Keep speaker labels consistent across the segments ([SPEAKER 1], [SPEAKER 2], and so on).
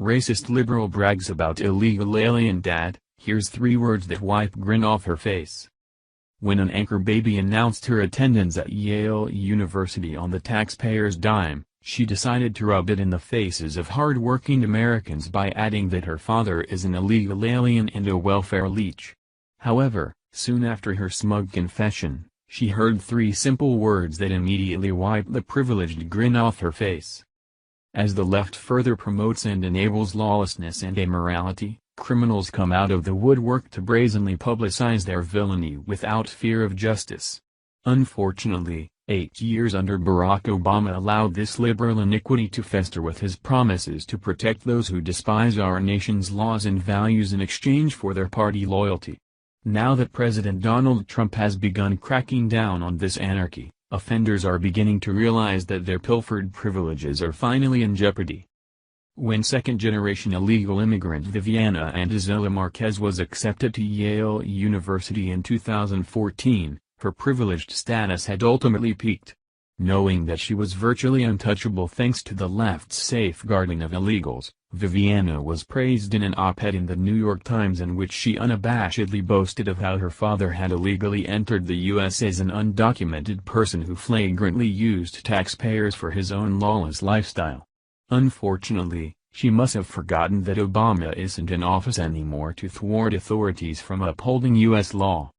[SPEAKER 1] Racist liberal brags about illegal alien dad. Here's 3 words that wipe grin off her face. When an anchor baby announced her attendance at Yale University on the taxpayer's dime, she decided to rub it in the faces of hard-working Americans by adding that her father is an illegal alien and a welfare leech. However, soon after her smug confession, she heard 3 simple words that immediately wiped the privileged grin off her face. As the left further promotes and enables lawlessness and immorality, criminals come out of the woodwork to brazenly publicize their villainy without fear of justice. Unfortunately, 8 years under Barack Obama allowed this liberal iniquity to fester with his promises to protect those who despise our nation's laws and values in exchange for their party loyalty. Now that President Donald Trump has begun cracking down on this anarchy, offenders are beginning to realize that their pilfered privileges are finally in jeopardy. When second-generation illegal immigrant Viviana Antezilla Marquez was accepted to Yale University in 2014, her privileged status had ultimately peaked. Knowing that she was virtually untouchable thanks to the left's safeguarding of illegals, Viviana was praised in an op-ed in the New York Times in which she unabashedly boasted of how her father had illegally entered the U.S. as an undocumented person who flagrantly used taxpayers for his own lawless lifestyle. Unfortunately, she must have forgotten that Obama isn't in office anymore to thwart authorities from upholding U.S. law.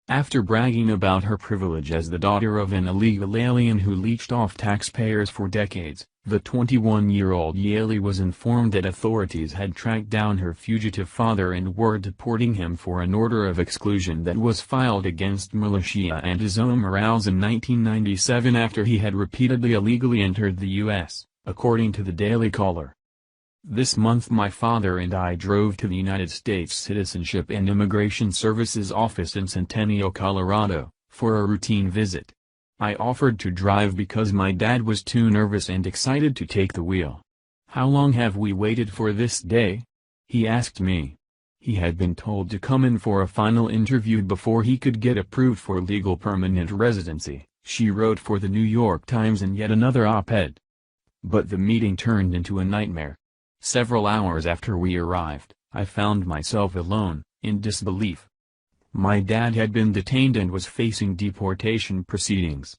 [SPEAKER 1] After bragging about her privilege as the daughter of an illegal alien who leeched off taxpayers for decades, the 21-year-old Yaley was informed that authorities had tracked down her fugitive father and were deporting him for an order of exclusion that was filed against Militia and Antezilla Morales in 1997 after he had repeatedly illegally entered the U.S., according to the Daily Caller. This month my father and I drove to the United States Citizenship and Immigration Services office in Centennial, Colorado, for a routine visit. I offered to drive because my dad was too nervous and excited to take the wheel. "How long have we waited for this day?" he asked me. He had been told to come in for a final interview before he could get approved for legal permanent residency, she wrote for the New York Times in yet another op-ed. But the meeting turned into a nightmare. Several hours after we arrived, I found myself alone, in disbelief. My dad had been detained and was facing deportation proceedings.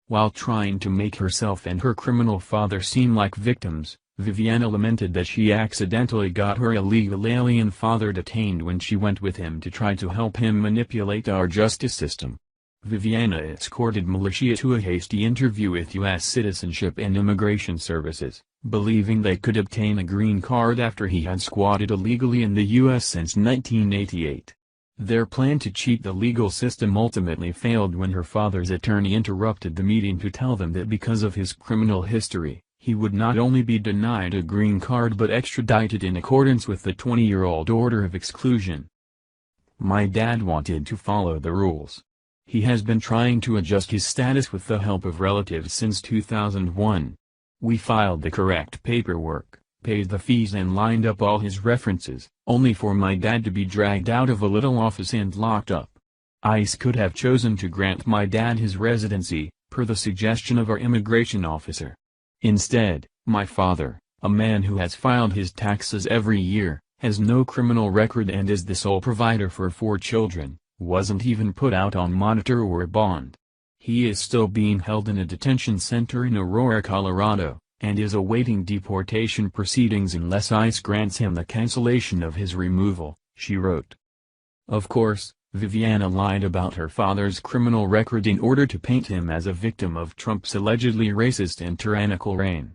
[SPEAKER 1] While trying to make herself and her criminal father seem like victims, Viviana lamented that she accidentally got her illegal alien father detained when she went with him to try to help him manipulate our justice system. Viviana escorted Militia to a hasty interview with U.S. Citizenship and Immigration Services, believing they could obtain a green card after he had squatted illegally in the U.S. since 1988. Their plan to cheat the legal system ultimately failed when her father's attorney interrupted the meeting to tell them that because of his criminal history, he would not only be denied a green card but extradited in accordance with the 20-year-old order of exclusion. My dad wanted to follow the rules. He has been trying to adjust his status with the help of relatives since 2001. We filed the correct paperwork, paid the fees and lined up all his references, only for my dad to be dragged out of a little office and locked up. ICE could have chosen to grant my dad his residency, per the suggestion of our immigration officer. Instead, my father, a man who has filed his taxes every year, has no criminal record and is the sole provider for 4 children, wasn't even put out on monitor or bond. He is still being held in a detention center in Aurora, Colorado, and is awaiting deportation proceedings unless ICE grants him the cancellation of his removal, she wrote. Of course, Viviana lied about her father's criminal record in order to paint him as a victim of Trump's allegedly racist and tyrannical reign.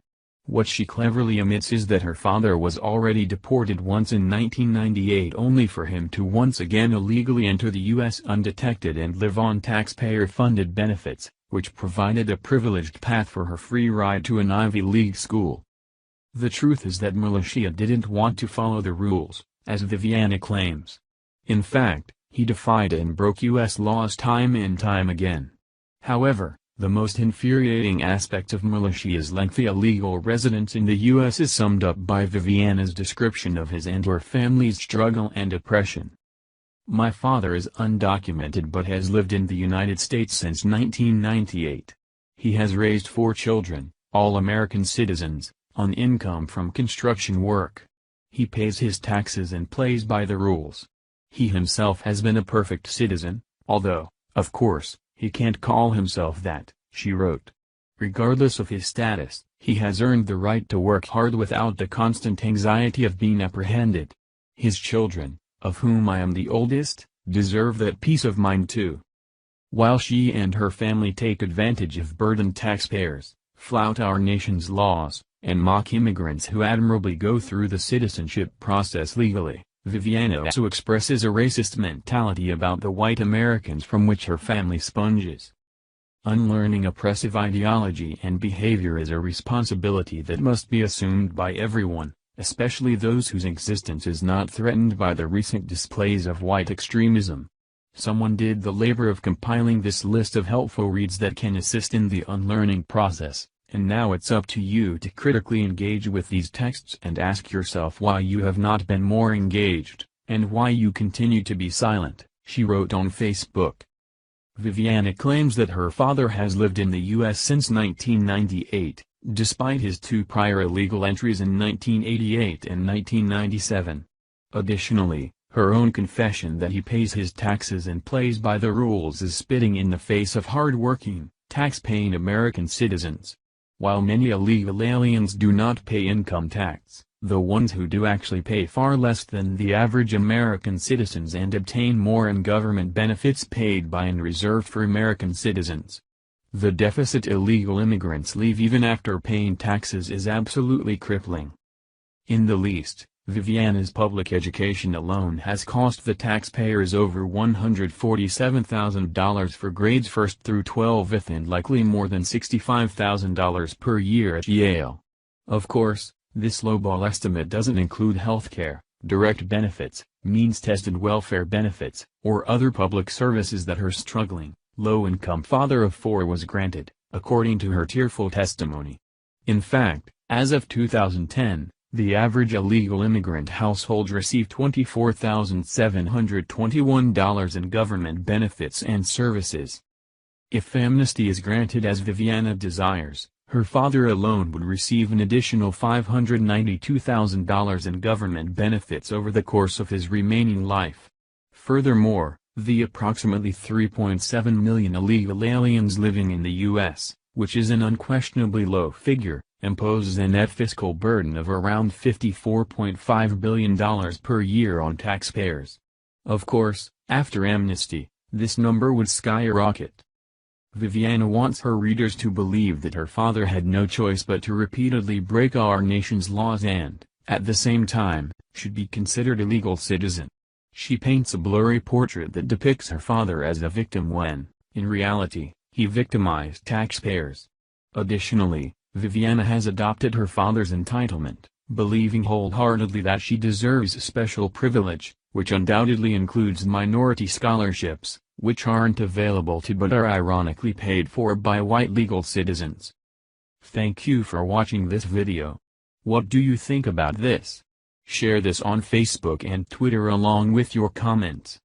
[SPEAKER 1] What she cleverly omits is that her father was already deported once in 1998 only for him to once again illegally enter the U.S. undetected and live on taxpayer-funded benefits, which provided a privileged path for her free ride to an Ivy League school. The truth is that Militia didn't want to follow the rules, as Viviana claims. In fact, he defied and broke U.S. laws time and time again. However, the most infuriating aspect of Militia's lengthy illegal residence in the U.S. is summed up by Viviana's description of his and her family's struggle and oppression. My father is undocumented but has lived in the United States since 1998. He has raised 4 children, all American citizens, on income from construction work. He pays his taxes and plays by the rules. He himself has been a perfect citizen, although, of course, he can't call himself that, she wrote. Regardless of his status, he has earned the right to work hard without the constant anxiety of being apprehended. His children, of whom I am the oldest, deserve that peace of mind too. While she and her family take advantage of burdened taxpayers, flout our nation's laws, and mock immigrants who admirably go through the citizenship process legally, Viviana also expresses a racist mentality about the white Americans from which her family sponges. Unlearning oppressive ideology and behavior is a responsibility that must be assumed by everyone, especially those whose existence is not threatened by the recent displays of white extremism. Someone did the labor of compiling this list of helpful reads that can assist in the unlearning process, and now it's up to you to critically engage with these texts and ask yourself why you have not been more engaged, and why you continue to be silent, she wrote on Facebook. Viviana claims that her father has lived in the U.S. since 1998, despite his two prior illegal entries in 1988 and 1997. Additionally, her own confession that he pays his taxes and plays by the rules is spitting in the face of hard-working, tax-paying American citizens. While many illegal aliens do not pay income tax, the ones who do actually pay far less than the average American citizens and obtain more in government benefits paid by and reserved for American citizens. The deficit illegal immigrants leave even after paying taxes is absolutely crippling. In the least, Viviana's public education alone has cost the taxpayers over $147,000 for grades 1st through 12th and likely more than $65,000 per year at Yale. Of course, this lowball estimate doesn't include healthcare, direct benefits, means-tested welfare benefits, or other public services that her struggling, low-income father of four was granted, according to her tearful testimony. In fact, as of 2010, the average illegal immigrant household received $24,721 in government benefits and services. If amnesty is granted as Viviana desires, her father alone would receive an additional $592,000 in government benefits over the course of his remaining life. Furthermore, the approximately 3.7 million illegal aliens living in the U.S., which is an unquestionably low figure, imposes a net fiscal burden of around $54.5 billion per year on taxpayers. Of course, after amnesty, this number would skyrocket. Viviana wants her readers to believe that her father had no choice but to repeatedly break our nation's laws and, at the same time, should be considered a legal citizen. She paints a blurry portrait that depicts her father as a victim when, in reality, he victimized taxpayers. Additionally, Viviana has adopted her father's entitlement, believing wholeheartedly that she deserves special privilege, which undoubtedly includes minority scholarships, which aren't available to but are ironically paid for by white legal citizens. Thank you for watching this video. What do you think about this? Share this on Facebook and Twitter along with your comments.